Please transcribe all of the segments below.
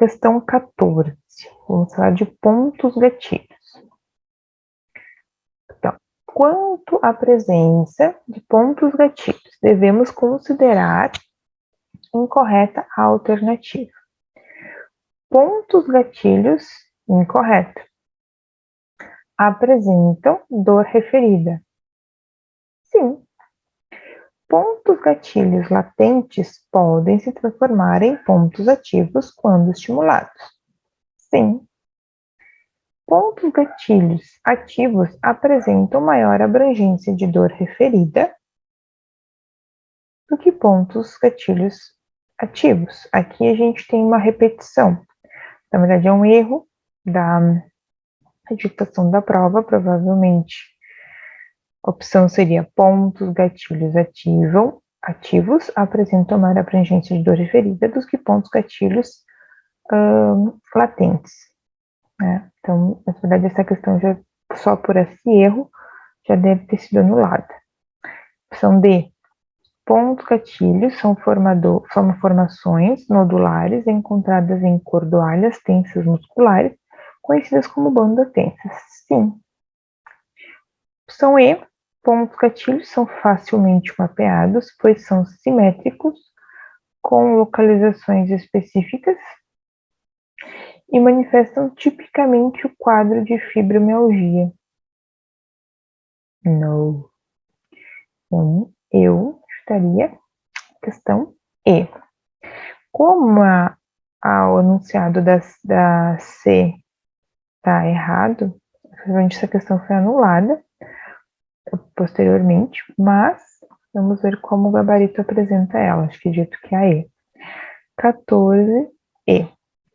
Questão 14. Vamos falar de pontos gatilhos. Então, quanto à presença de pontos gatilhos, devemos considerar incorreta a alternativa. Pontos gatilhos, incorreto. Apresentam dor referida. Sim. Pontos gatilhos latentes podem se transformar em pontos ativos quando estimulados. Sim. Pontos gatilhos ativos apresentam maior abrangência de dor referida do que pontos gatilhos ativos. Aqui a gente tem uma repetição. Na verdade, é um erro da digitação da prova, provavelmente. A opção seria pontos gatilhos ativos apresentam maior abrangência de dor referida do que pontos gatilhos latentes. Né? Então, na verdade, essa questão já só por esse erro já deve ter sido anulada. Opção D. Pontos gatilhos são formações nodulares encontradas em cordoalhas tensas musculares, conhecidas como bandas tensas. Sim. Opção E. Pontos gatilhos são facilmente mapeados, pois são simétricos, com localizações específicas e manifestam tipicamente o quadro de fibromialgia. Não. Então, eu estaria questão E. Como o enunciado da C está errado, provavelmente essa questão foi anulada posteriormente, mas vamos ver como o gabarito apresenta ela. Acho que dito que é a E. 14E.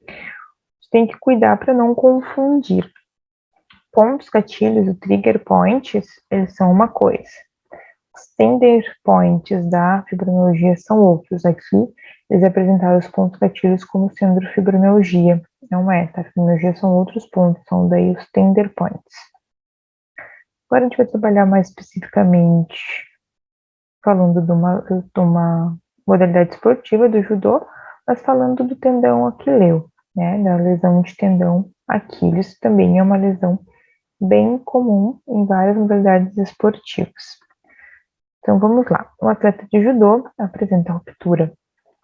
Você tem que cuidar para não confundir. Pontos gatilhos, o trigger points, eles são uma coisa. Os tender points da fibromialgia são outros. Aqui, eles apresentaram os pontos gatilhos como sendo fibromialgia. Não é, tá? Fibromialgia são outros pontos, são daí os tender points. Agora a gente vai trabalhar mais especificamente falando de uma modalidade esportiva do judô, mas falando do tendão aquileu, né? Da lesão de tendão Aquiles, também é uma lesão bem comum em várias modalidades esportivas. Então vamos lá. Um atleta de judô apresenta ruptura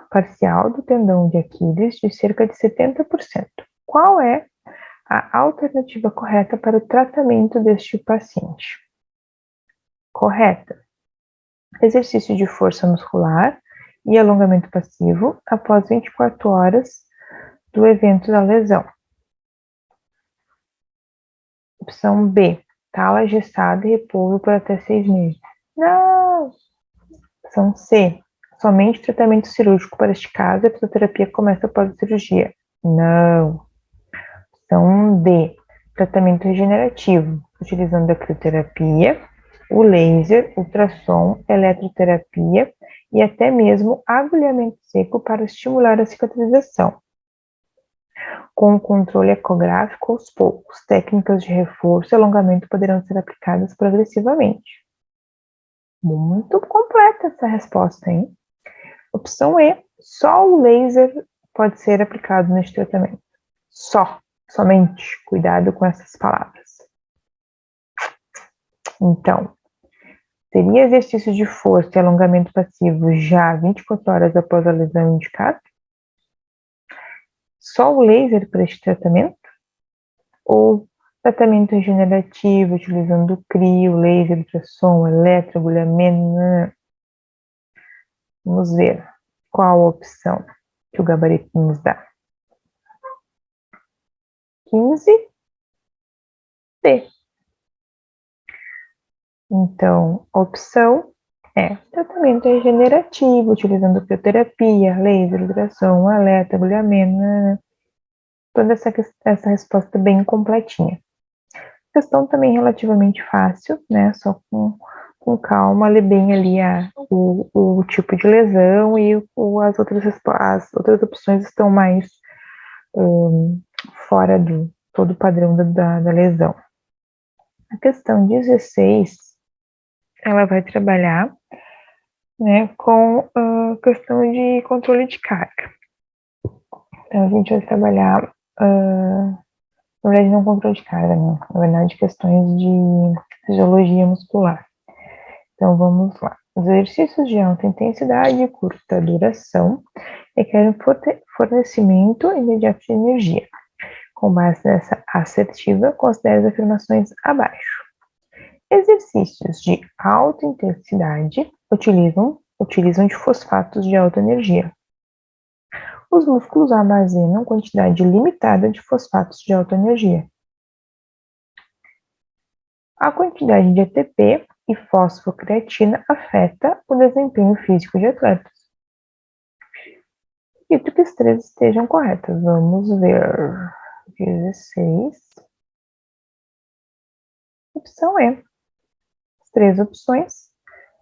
parcial do tendão de Aquiles de cerca de 70%. Qual é a alternativa correta para o tratamento deste paciente? Correta. Exercício de força muscular e alongamento passivo após 24 horas do evento da lesão. Opção B. Tala gessada e repouso por até 6 meses. Não! Opção C. Somente tratamento cirúrgico para este caso, a fisioterapia começa após a cirurgia. Não. Opção D. Tratamento regenerativo, utilizando a crioterapia, o laser, ultrassom, eletroterapia e até mesmo agulhamento seco para estimular a cicatrização. Com o controle ecográfico aos poucos, técnicas de reforço e alongamento poderão ser aplicadas progressivamente. Muito completa essa resposta, hein? Opção E, só o laser pode ser aplicado neste tratamento. Somente. Cuidado com essas palavras. Então, teria exercício de força e alongamento passivo já 24 horas após a lesão indicada? Só o laser para este tratamento? Ou tratamento regenerativo, utilizando o crio, laser, ultrassom, eletro, agulhamento? Vamos ver qual a opção que o gabarito nos dá. 15D. Então, a opção é tratamento regenerativo, utilizando crioterapia, laser, ultrassom, eletro, agulhamento. Toda essa resposta bem completinha. Questão também relativamente fácil, né? Só com calma, ler bem ali o tipo de lesão e as outras opções estão mais fora do todo o padrão da lesão. A questão 16, ela vai trabalhar, né, com a questão de controle de carga. Então, a gente vai trabalhar, na verdade, não controle de carga, não. Na verdade, questões de fisiologia muscular. Então, vamos lá. Os exercícios de alta intensidade e curta duração requerem fornecimento imediato de energia. Com base nessa assertiva, considere as afirmações abaixo. Exercícios de alta intensidade utilizam de fosfatos de alta energia. Os músculos armazenam quantidade limitada de fosfatos de alta energia. A quantidade de ATP e fosfocreatina afeta o desempenho físico de atletas. Acredito que as três estejam corretas. Vamos ver. 16. Opção E. As três opções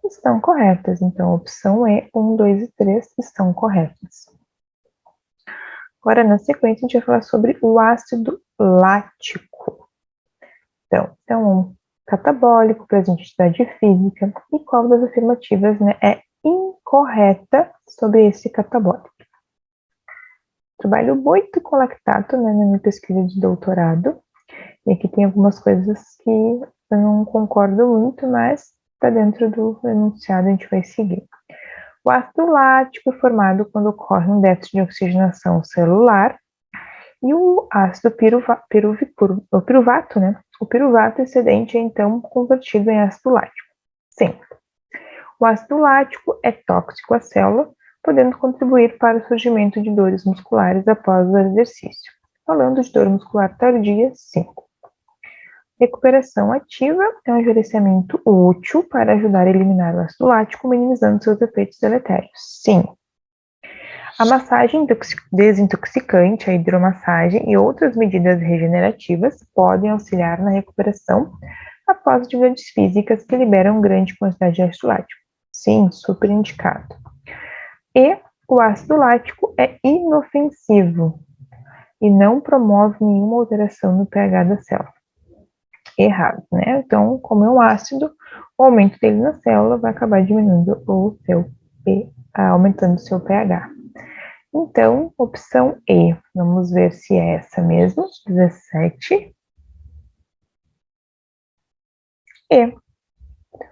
estão corretas. Então, opção E, 1, 2 e 3 estão corretas. Agora, na sequência, a gente vai falar sobre o ácido lático. Então, é um catabólico, presente em atividade física. E qual das afirmativas, né, é incorreta sobre esse catabólico? Trabalho muito com lactato, né, na minha pesquisa de doutorado. E aqui tem algumas coisas que eu não concordo muito, mas está dentro do enunciado, a gente vai seguir. O ácido lático é formado quando ocorre um déficit de oxigenação celular. E o ácido piruvato, né? O piruvato excedente é então convertido em ácido lático. Sempre. O ácido lático é tóxico à célula, podendo contribuir para o surgimento de dores musculares após o exercício. Falando de dor muscular tardia, 5. Recuperação ativa é um gerenciamento útil para ajudar a eliminar o ácido lático, minimizando seus efeitos deletérios. Sim. A massagem desintoxicante, a hidromassagem e outras medidas regenerativas podem auxiliar na recuperação após atividades físicas que liberam grande quantidade de ácido lático. Sim, super indicado. E o ácido lático é inofensivo e não promove nenhuma alteração no pH da célula. Errado, né? Então, como é um ácido, o aumento dele na célula vai acabar diminuindo o seu aumentando o seu pH. Então, opção E. Vamos ver se é essa mesmo. 17. E.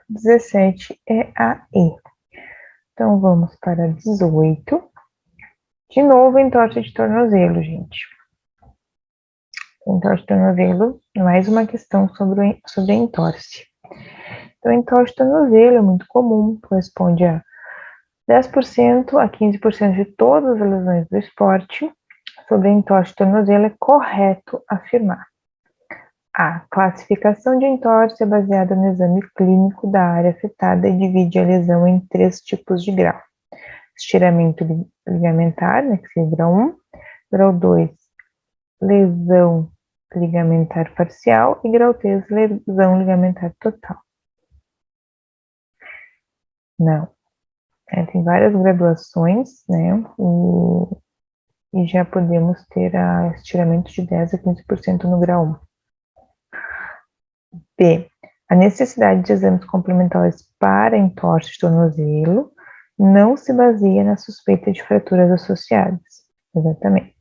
17 é a E. Então, vamos para 18. De novo, entorse de tornozelo, gente. Entorse de tornozelo, mais uma questão sobre entorse. Então, entorse de tornozelo é muito comum, corresponde a 10% a 15% de todas as lesões do esporte. Sobre entorse de tornozelo é correto afirmar. A classificação de entorse é baseada no exame clínico da área afetada e divide a lesão em 3 tipos de grau. Estiramento ligamentar, né, que seria grau 1, grau 2, lesão ligamentar parcial e grau 3, lesão ligamentar total. Não. Tem várias graduações, né, e já podemos ter estiramento de 10 a 15% no grau 1. B. A necessidade de exames complementares para entorse de tornozelo não se baseia na suspeita de fraturas associadas. Exatamente.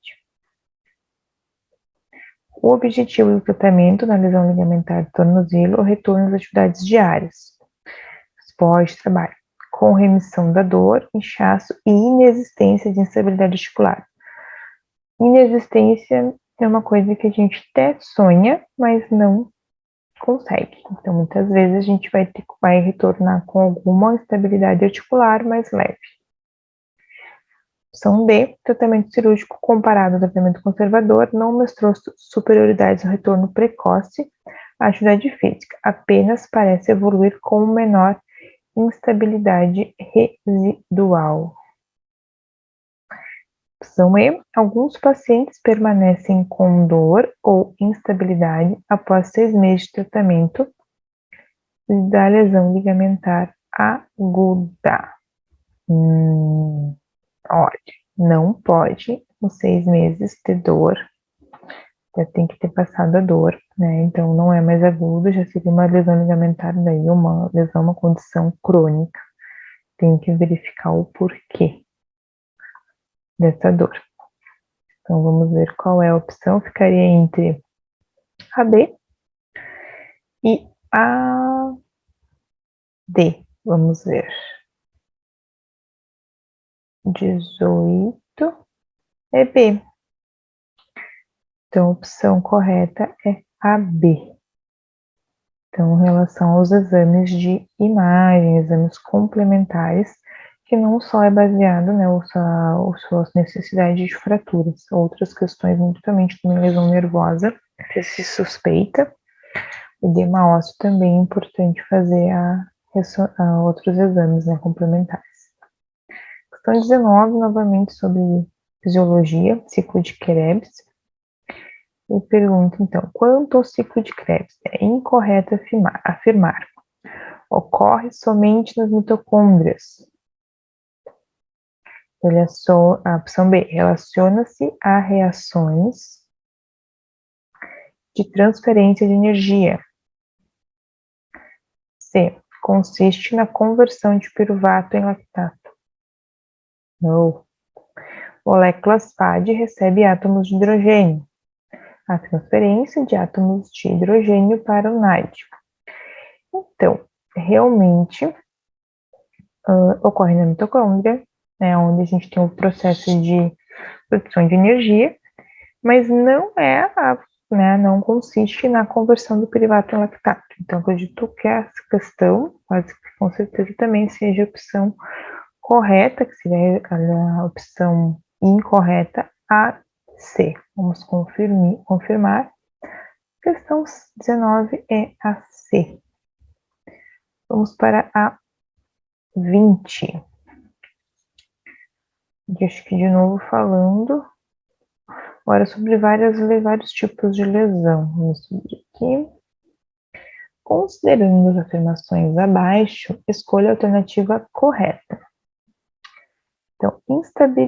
O objetivo do tratamento na lesão ligamentar do tornozelo é o retorno às atividades diárias. Esporte, trabalho, com remissão da dor, inchaço e inexistência de instabilidade articular. Inexistência é uma coisa que a gente até sonha, mas não consegue. Então, muitas vezes a gente vai retornar com alguma instabilidade articular mais leve. Opção D, tratamento cirúrgico comparado ao tratamento conservador não mostrou superioridade ao retorno precoce à atividade física, apenas parece evoluir com menor instabilidade residual. Opção E, alguns pacientes permanecem com dor ou instabilidade após 6 meses de tratamento da lesão ligamentar aguda. Olha, não pode, com 6 meses, ter dor, já tem que ter passado a dor, né? Então, não é mais agudo, já seria uma lesão ligamentar, daí uma lesão, uma condição crônica. Tem que verificar o porquê dessa dor. Então, vamos ver qual é a opção. Ficaria entre a B e a D. Vamos ver. 18 é B. Então, a opção correta é a B. Então, em relação aos exames de imagem, exames complementares, que não só é baseado, né, ou suas necessidades de fraturas, outras questões, muitas também lesão nervosa, se suspeita, edema ósseo também é importante fazer a outros exames, né, complementares. Questão 19, novamente sobre fisiologia, ciclo de Krebs. E pergunta, então, quanto ao ciclo de Krebs? É incorreto afirmar. Ocorre somente nas mitocôndrias. A opção B, relaciona-se a reações de transferência de energia. C, consiste na conversão de piruvato em lactato. Não. Moléculas FAD recebe átomos de hidrogênio. A transferência de átomos de hidrogênio para o nádio. Então, realmente, ocorre na mitocôndria, né, onde a gente tem o processo de produção de energia, mas não consiste na conversão do piruvato em lactato. Então, acredito que essa questão, quase que com certeza também seja a opção correta, que seria a opção incorreta, a C. Vamos confirmar. Questão 19 é a C. Vamos para a 20. E acho que de novo falando agora sobre vários tipos de lesão. Vamos subir aqui. Considerando as afirmações abaixo, escolha a alternativa correta. Então,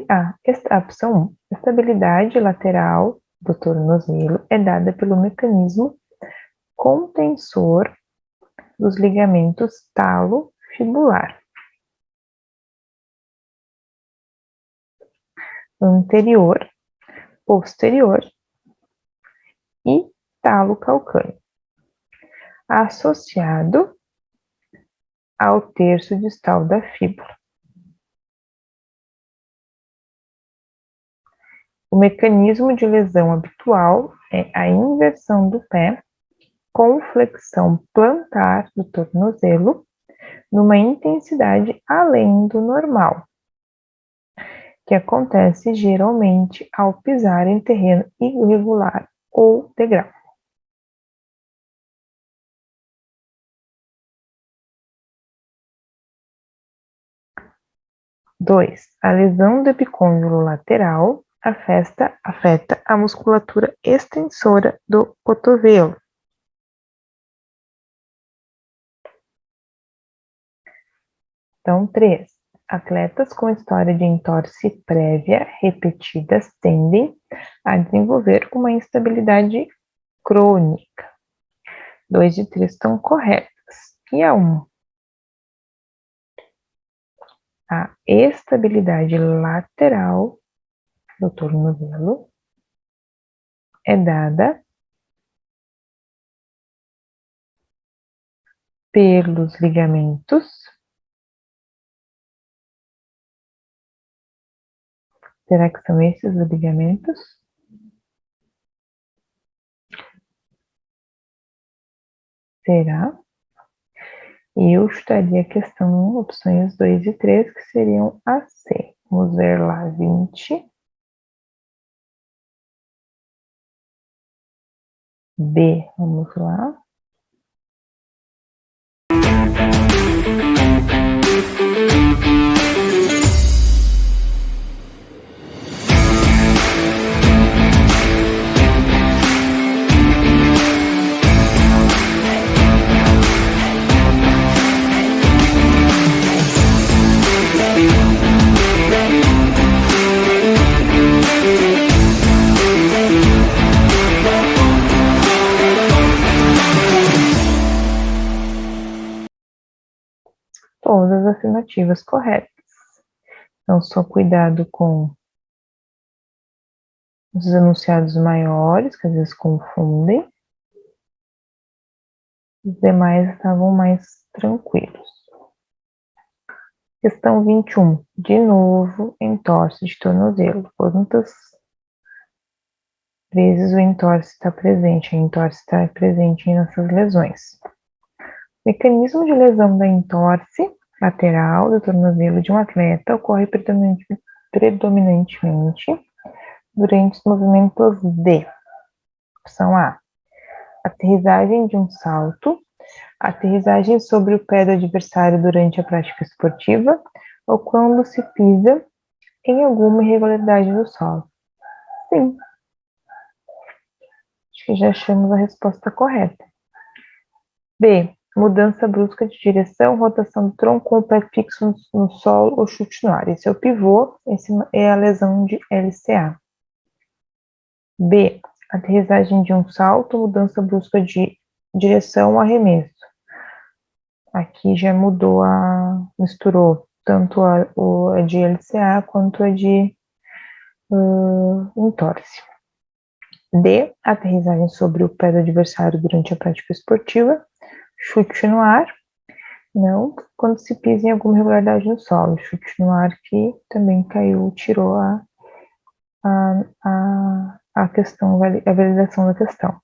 a opção 1, estabilidade lateral do tornozelo é dada pelo mecanismo contensor dos ligamentos talo-fibular anterior, posterior e talo-calcâneo, associado ao terço distal da fíbula. O mecanismo de lesão habitual é a inversão do pé com flexão plantar do tornozelo numa intensidade além do normal, que acontece geralmente ao pisar em terreno irregular ou degrau. Dois, a lesão do epicôndilo lateral afeta a musculatura extensora do cotovelo. Então, 3. Atletas com história de entorse prévia repetidas tendem a desenvolver uma instabilidade crônica. 2 e 3 estão corretas. E a 1? A estabilidade lateral do tornozelo é dada pelos ligamentos. Será que são esses os ligamentos? Será? E eu chutaria a questão opções 2 e 3, que seriam a C. Vamos ver lá, 20. B, vamos lá. Todas as afirmativas corretas. Então, só cuidado com os enunciados maiores, que às vezes confundem. Os demais estavam mais tranquilos. Questão 21. De novo, entorse de tornozelo. Quantas vezes o entorse está presente? A entorse está presente nessas lesões. O mecanismo de lesão da entorse lateral do tornozelo de um atleta ocorre predominantemente durante os movimentos de: opção A, aterrissagem de um salto, aterrissagem sobre o pé do adversário durante a prática esportiva, ou quando se pisa em alguma irregularidade no solo. Sim. Acho que já achamos a resposta correta. B, mudança brusca de direção, rotação do tronco com o pé fixo no solo ou chute no ar. Esse é o pivô, esse é a lesão de LCA. B, aterrissagem de um salto, mudança brusca de direção, arremesso. Aqui já misturou tanto a de LCA quanto a de entorse. D, aterrissagem sobre o pé do adversário durante a prática esportiva, chute no ar, não, quando se pisa em alguma irregularidade no solo, chute no ar que também caiu, tirou a questão, a validação da questão.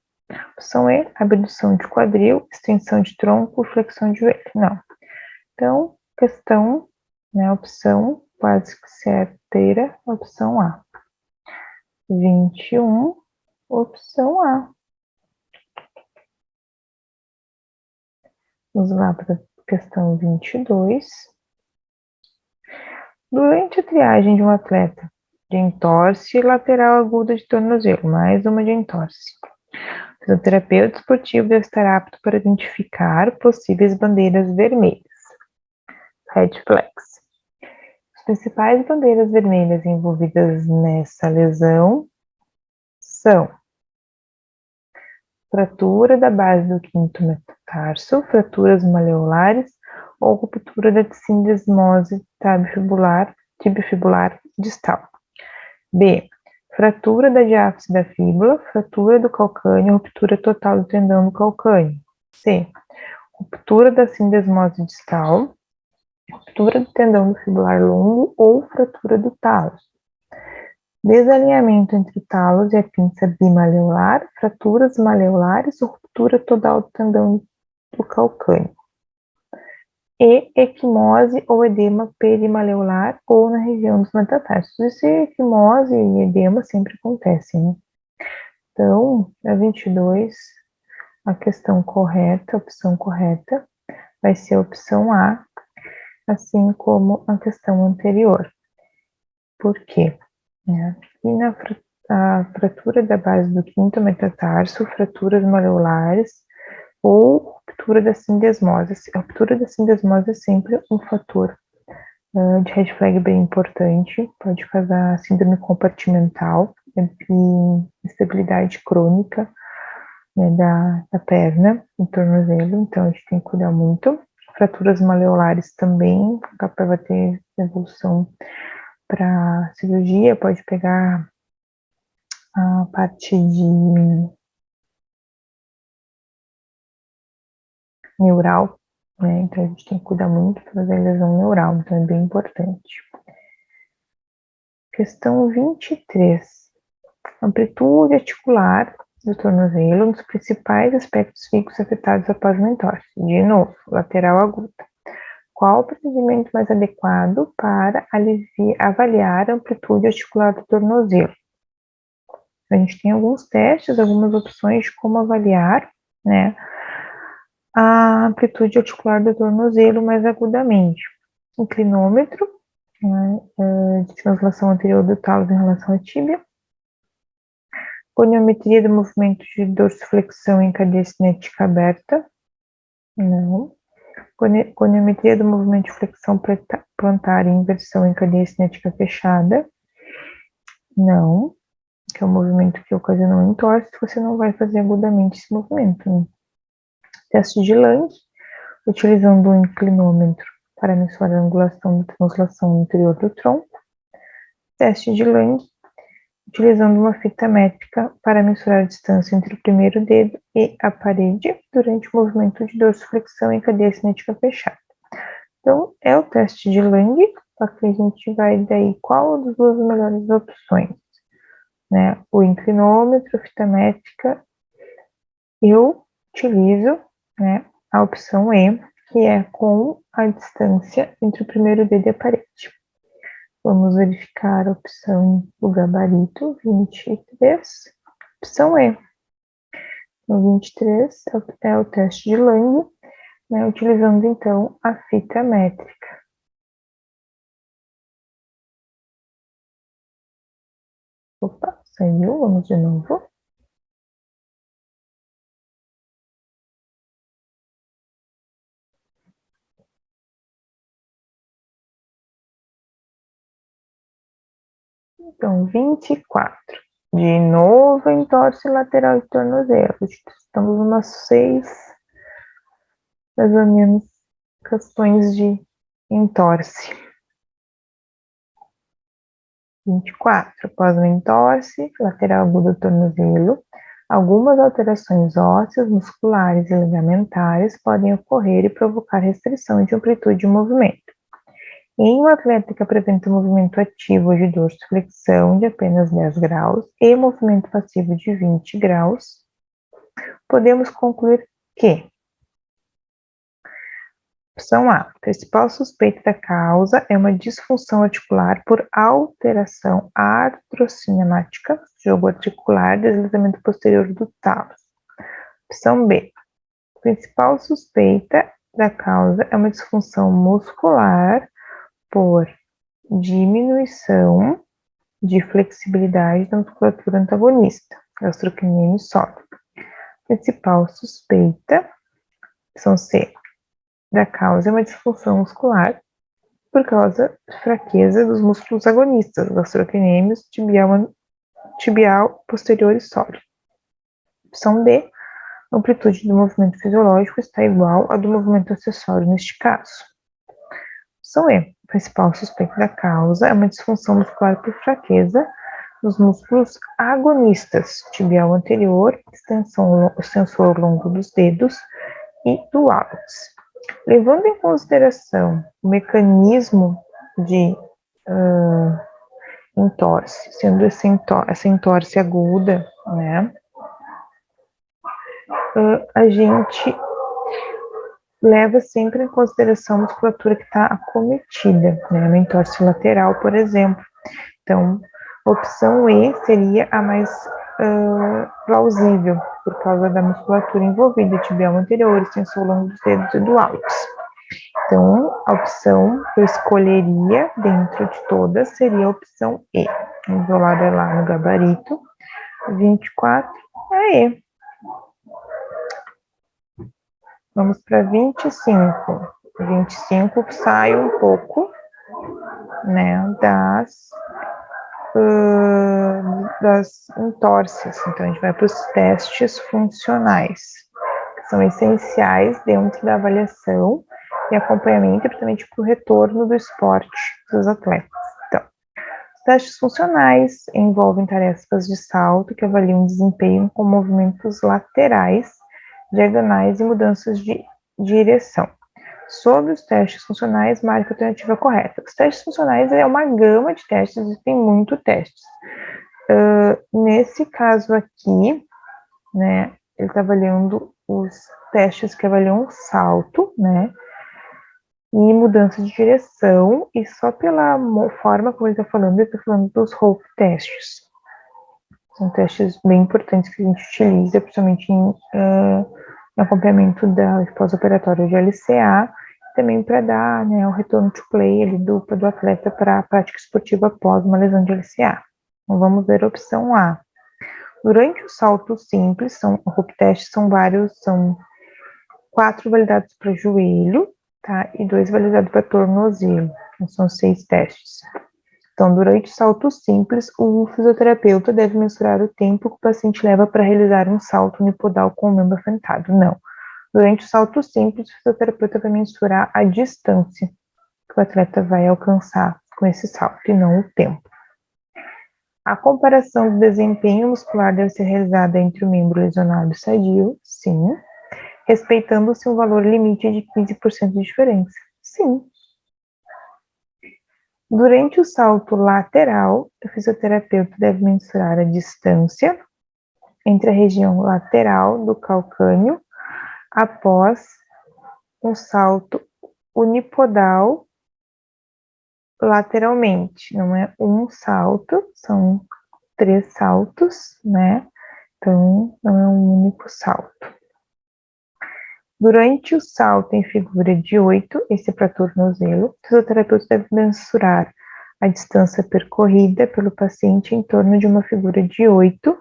Opção E, abdução de quadril, extensão de tronco, flexão de joelho. Não. Então, questão, né, opção quase que certeira, opção A. 21, opção A. Vamos lá para a questão 22. Durante a triagem de um atleta de entorse lateral aguda de tornozelo, mais uma de entorse, o fisioterapeuta esportivo deve estar apto para identificar possíveis bandeiras vermelhas, red flags. As principais bandeiras vermelhas envolvidas nessa lesão são fratura da base do quinto metatarso, fraturas maleolares ou ruptura da sindesmose tibiofibular distal. B, fratura da diáfise da fíbula, fratura do calcâneo, ruptura total do tendão do calcâneo. C, ruptura da sindesmose distal, ruptura do tendão fibular longo ou fratura do talos. Desalinhamento entre o talos e a pinça bimaleolar, fraturas maleolares ou ruptura total do tendão do calcâneo. E equimose ou edema perimaleolar ou na região dos metatarsos. Esse equimose e edema sempre acontecem, né? Então, a 22, a questão correta, a opção correta, vai ser a opção A, assim como a questão anterior. Por quê? E na a fratura da base do quinto metatarso, fraturas maleolares ou ruptura da sindesmose. A ruptura da sindesmose é sempre um fator de red flag bem importante, pode causar síndrome compartimental e instabilidade crônica, né, da perna e tornozelo, então a gente tem que cuidar muito. Fraturas maleolares também, capaz vai ter evolução para cirurgia, pode pegar a parte de neural, né? Então a gente tem que cuidar muito para fazer lesão neural, então é bem importante. Questão 23. Amplitude articular do tornozelo, um dos principais aspectos fixos afetados após uma entorse. De novo, lateral aguda. Qual o procedimento mais adequado para avaliar a amplitude articular do tornozelo? A gente tem alguns testes, algumas opções de como avaliar, né, a amplitude articular do tornozelo mais agudamente. Inclinômetro, né, de translação anterior do talos em relação à tíbia. Goniometria do movimento de dorsiflexão em cadeia cinética aberta. Não. Goniometria do movimento de flexão plantar e inversão em cadeia cinética fechada. Não. Que é um movimento que ocasiona um entorse, você não vai fazer agudamente esse movimento, né? Teste de Lang, utilizando um inclinômetro para mensurar a angulação da translação interior do tronco. Teste de Lang, utilizando uma fita métrica para mensurar a distância entre o primeiro dedo e a parede durante o movimento de dorsiflexão em cadeia cinética fechada. Então, é o teste de Lang, só que a gente vai daí qual das duas melhores opções, né? O inclinômetro, fita métrica, eu utilizo, né, a opção E, que é com a distância entre o primeiro dedo e a parede. Vamos verificar a opção do gabarito, 23, opção E. No 23 é o teste de Lang, né, utilizando então a fita métrica. Opa, saiu, vamos de novo. Então, 24. De novo, entorse lateral de tornozelo. Estamos umas 6, mais ou menos, questões de entorse. 24. Após o entorse, lateral agudo do tornozelo, algumas alterações ósseas, musculares e ligamentares podem ocorrer e provocar restrição de amplitude de movimento. Em um atleta que apresenta movimento ativo de dorsiflexão de apenas 10 graus e movimento passivo de 20 graus, podemos concluir que: opção A, principal suspeita da causa é uma disfunção articular por alteração artrocinemática, jogo articular, deslizamento posterior do talos. Opção B, principal suspeita da causa é uma disfunção muscular por diminuição de flexibilidade da musculatura antagonista, gastrocnêmio sólido. Principal suspeita, opção C, da causa é uma disfunção muscular por causa de fraqueza dos músculos agonistas, gastrocnêmios, tibial posterior e sólido. Opção D, a amplitude do movimento fisiológico está igual à do movimento acessório neste caso. Opção E, a principal suspeita da causa é uma disfunção muscular por fraqueza dos músculos agonistas, tibial anterior, extensor longo dos dedos e do hálux. Levando em consideração o mecanismo de entorse, sendo essa entorse aguda, né, a gente leva sempre em consideração a musculatura que está acometida, né, uma entorse lateral, por exemplo. Então, a opção E seria a mais plausível, por causa da musculatura envolvida, tibial anterior, extensor longo dos dedos e do hálux. Então, a opção que eu escolheria dentro de todas seria a opção E. Vamos olhar lá no gabarito. 24, a E. Vamos para 25. 25 sai um pouco, né, das entorses. Então, a gente vai para os testes funcionais, que são essenciais dentro da avaliação e acompanhamento, principalmente para o retorno do esporte dos atletas. Então, os testes funcionais envolvem tarefas de salto que avaliam desempenho com movimentos laterais, diagonais e mudanças de direção. Sobre os testes funcionais, marque a alternativa correta. Os testes funcionais é uma gama de testes, existem muitos testes. Nesse caso aqui, né, ele está avaliando os testes que avaliam salto, né, e mudança de direção, e só pela forma como ele está falando dos Hope testes. São testes bem importantes que a gente utiliza, principalmente no acompanhamento da pós-operatória de LCA, também para dar, né, o retorno to play ali do atleta para a prática esportiva após uma lesão de LCA. Então, vamos ver a opção A. Durante o salto simples, o Hope test são 4 validados para joelho, tá? E 2 validados para tornozelo. Então, são 6 testes. Então, durante o salto simples, o fisioterapeuta deve mensurar o tempo que o paciente leva para realizar um salto unipodal com o membro afetado. Não. Durante o salto simples, o fisioterapeuta vai mensurar a distância que o atleta vai alcançar com esse salto e não o tempo. A comparação do desempenho muscular deve ser realizada entre o membro lesionado e sadio, sim, respeitando-se um valor limite de 15% de diferença, sim. Durante o salto lateral, o fisioterapeuta deve mensurar a distância entre a região lateral do calcâneo após um salto unipodal lateralmente. Não é um salto, são 3 saltos, né? Então, não é um único salto. Durante o salto em figura de 8, esse é para tornozelo, o fisioterapeuta deve mensurar a distância percorrida pelo paciente em torno de uma figura de 8,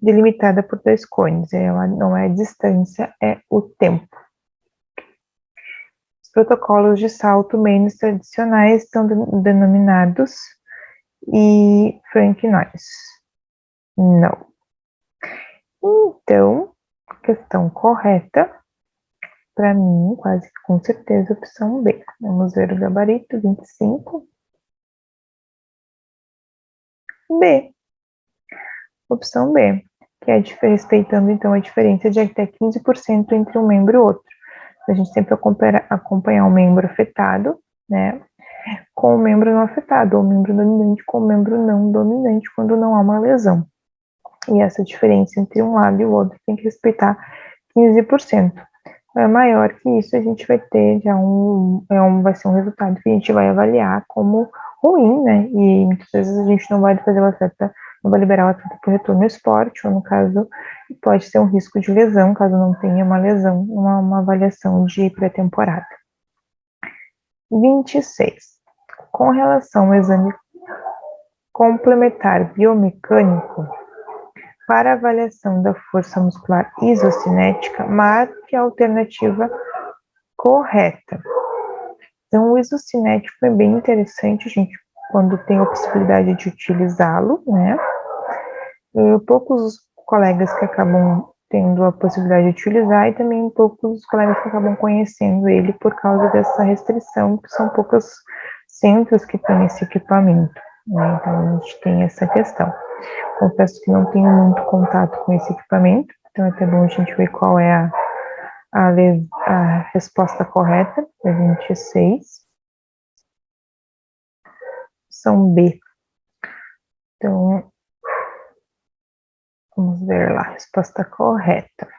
delimitada por 2 cones. Ela não é a distância, é o tempo. Os protocolos de salto menos tradicionais são denominados e Frank Noyes. Não. Então, a questão correta, para mim, quase com certeza, opção B. Vamos ver o gabarito, 25. B. Opção B, que é respeitando, então, a diferença de até 15% entre um membro e outro. A gente sempre acompanhar o membro afetado, né, com o membro não afetado, ou o membro dominante com o membro não dominante, quando não há uma lesão. E essa diferença entre um lado e o outro tem que respeitar 15%. É maior que isso, a gente vai ter já vai ser um resultado que a gente vai avaliar como ruim, né? E muitas vezes a gente não vai fazer o atleta, não vai liberar o atleta para o retorno ao esporte, ou no caso, pode ser um risco de lesão, caso não tenha uma lesão, uma avaliação de pré-temporada. 26. Com relação ao exame complementar biomecânico, para avaliação da força muscular isocinética, marque a alternativa correta. Então, o isocinético é bem interessante, gente, quando tem a possibilidade de utilizá-lo, né? Poucos colegas que acabam tendo a possibilidade de utilizar e também poucos colegas que acabam conhecendo ele por causa dessa restrição, que são poucos centros que têm esse equipamento, né? Então, a gente tem essa questão. Confesso que não tenho muito contato com esse equipamento, então é até bom a gente ver qual é a resposta correta, é 26. Opção B. Então, vamos ver lá, a resposta correta.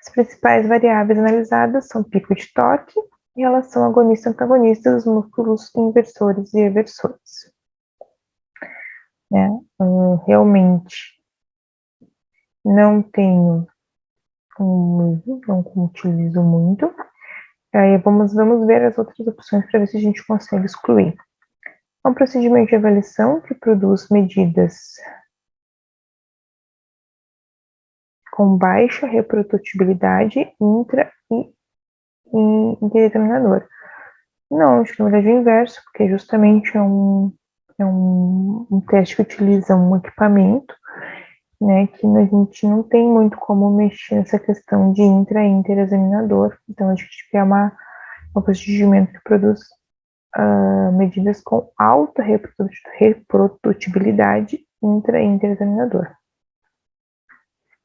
As principais variáveis analisadas são pico de torque e relação agonista-antagonista dos músculos inversores e eversores. Né? Realmente não tenho, não utilizo muito. Aí vamos ver as outras opções para ver se a gente consegue excluir. É um procedimento de avaliação que produz medidas com baixa reprodutibilidade intra e indeterminadora. Não, acho que na verdade é o inverso, porque justamente é um teste que utiliza um equipamento, né, que a gente não tem muito como mexer nessa questão de intra e interexaminador. Então, a gente quer um procedimento que produz medidas com alta reprodutibilidade intra e interexaminador.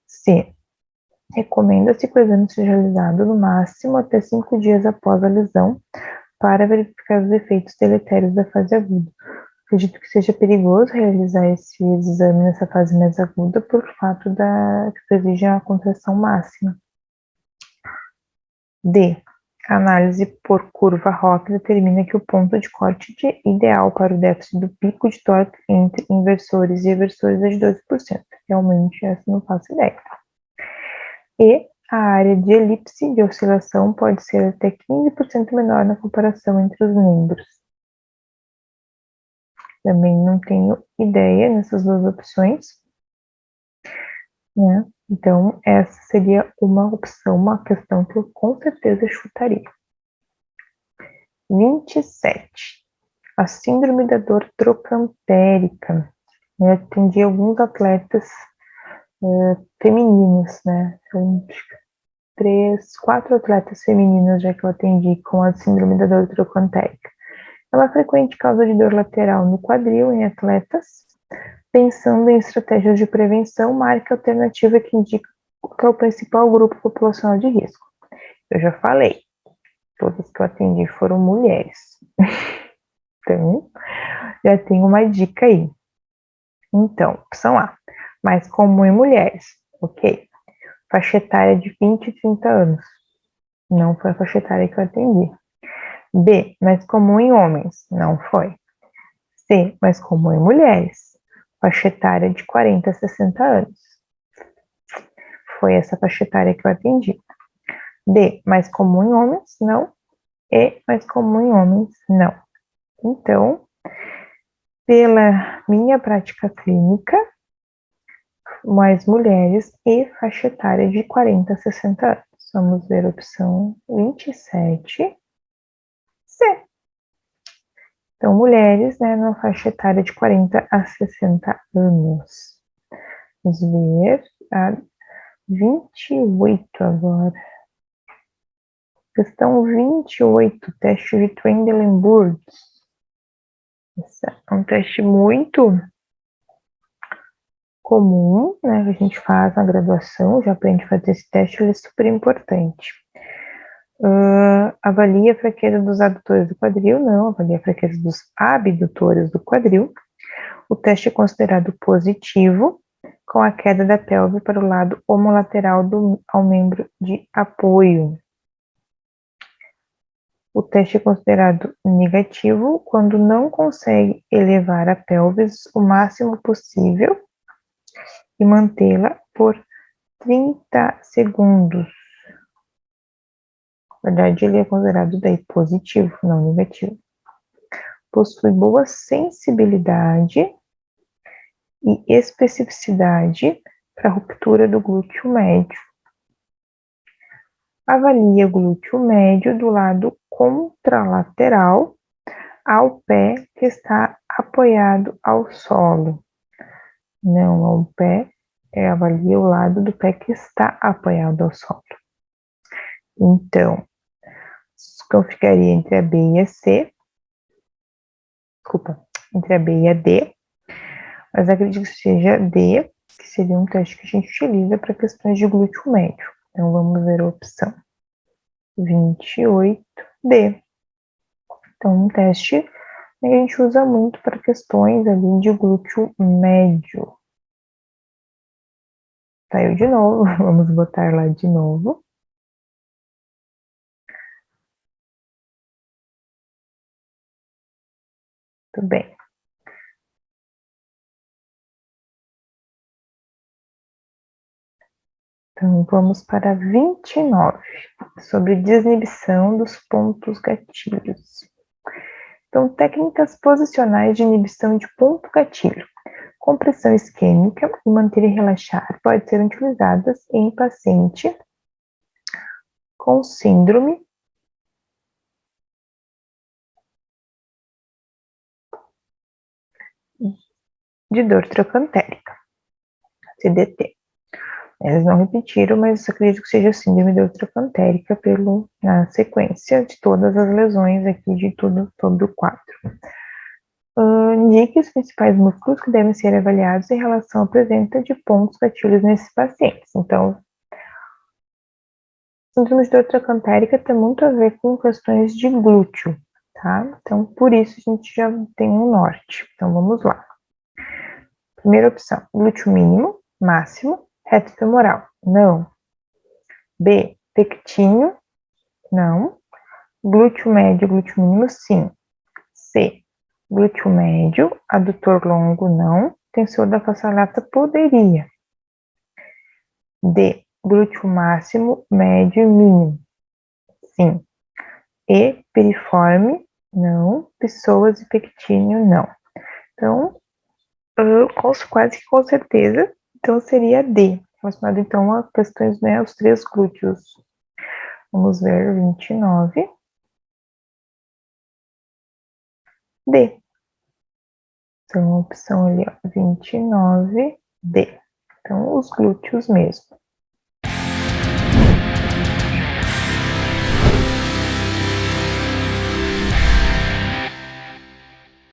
C. Recomenda-se que o exame seja realizado no máximo até 5 dias após a lesão para verificar os efeitos deletérios da fase aguda. Acredito que seja perigoso realizar esse exame nessa fase mais aguda por fato que exige a contração máxima. D. A análise por curva ROC determina que o ponto de corte ideal para o déficit do pico de torque entre inversores e eversores é de 12%. Realmente, essa não faço ideia. E a área de elipse de oscilação pode ser até 15% menor na comparação entre os membros. Também não tenho ideia nessas duas opções, né? Então, essa seria uma opção, uma questão que eu com certeza chutaria. 27. A síndrome da dor trocantérica. Eu atendi alguns atletas femininos, né? São 4 atletas femininas já que eu atendi com a síndrome da dor trocantérica. É uma frequente causa de dor lateral no quadril em atletas Pensando em estratégias de prevenção, marque a alternativa que indica que é o principal grupo populacional de risco. Eu já falei, todas que eu atendi foram mulheres. Então, já tem uma dica aí. Então, opção A, mais comum em mulheres, ok. Faixa etária de 20 e 30 anos. Não foi a faixa etária que eu atendi. B, mais comum em homens. Não foi. C, mais comum em mulheres. Faixa etária de 40 a 60 anos. Foi essa faixa etária que eu atendi. D, mais comum em homens. Não. E, mais comum em homens. Não. Então, pela minha prática clínica, mais mulheres e faixa etária de 40 a 60 anos. Vamos ver a opção 27. C. Então, mulheres, né, na faixa etária de 40 a 60 anos. Vamos ver a 28 agora. Questão 28, teste de Trendelenburg. Esse é um teste muito comum, né, que a gente faz na graduação, já aprende a fazer esse teste, ele é super importante. Avalia a fraqueza dos adutores do quadril, não, avalia a fraqueza dos abdutores do quadril. O teste é considerado positivo, com a queda da pelve para o lado homolateral ao membro de apoio. O teste é considerado negativo quando não consegue elevar a pelvis o máximo possível e mantê-la por 30 segundos. Na verdade, ele é considerado daí positivo, não negativo. Possui boa sensibilidade e especificidade para a ruptura do glúteo médio. Avalia o glúteo médio do lado contralateral ao pé que está apoiado ao solo. Não ao pé, avalia o lado do pé que está apoiado ao solo. Então, eu ficaria entre a B e a C. Desculpa, entre a B e a D. Mas acredito que seja D, que seria um teste que a gente utiliza para questões de glúteo médio. Então, vamos ver a opção 28D. Então, um teste que a gente usa muito para questões ali de glúteo médio. Saiu de novo, vamos botar lá de novo. Tudo bem. Então, vamos para 29, sobre desinibição dos pontos gatilhos. Então, técnicas posicionais de inibição de ponto gatilho. Compressão isquêmica e manter e relaxar podem ser utilizadas em paciente com síndrome de dor trocantérica, CDT. Eles não repetiram, mas acredito que seja síndrome de dor trocantérica na sequência de todas as lesões aqui de tudo sobre o quadro. Indique os principais músculos que devem ser avaliados em relação à presença de pontos gatilhos nesses pacientes. Então, síndrome de dor trocantérica tem muito a ver com questões de glúteo, tá? Então, por isso a gente já tem um norte. Então, vamos lá. Primeira opção, glúteo mínimo, máximo, reto femoral. Não. B, pectínio. Não. Glúteo médio, glúteo mínimo, sim. C, glúteo médio, adutor longo, não. Tensor da face lata, poderia. D, glúteo máximo, médio e mínimo, sim. E, piriforme, não. Psoas e pectínio, não. Então, quase que com certeza, então seria D, relacionado então a questões, né, os três glúteos. Vamos ver 29. D. Então, a opção ali, ó, 29D. Então, os glúteos mesmo.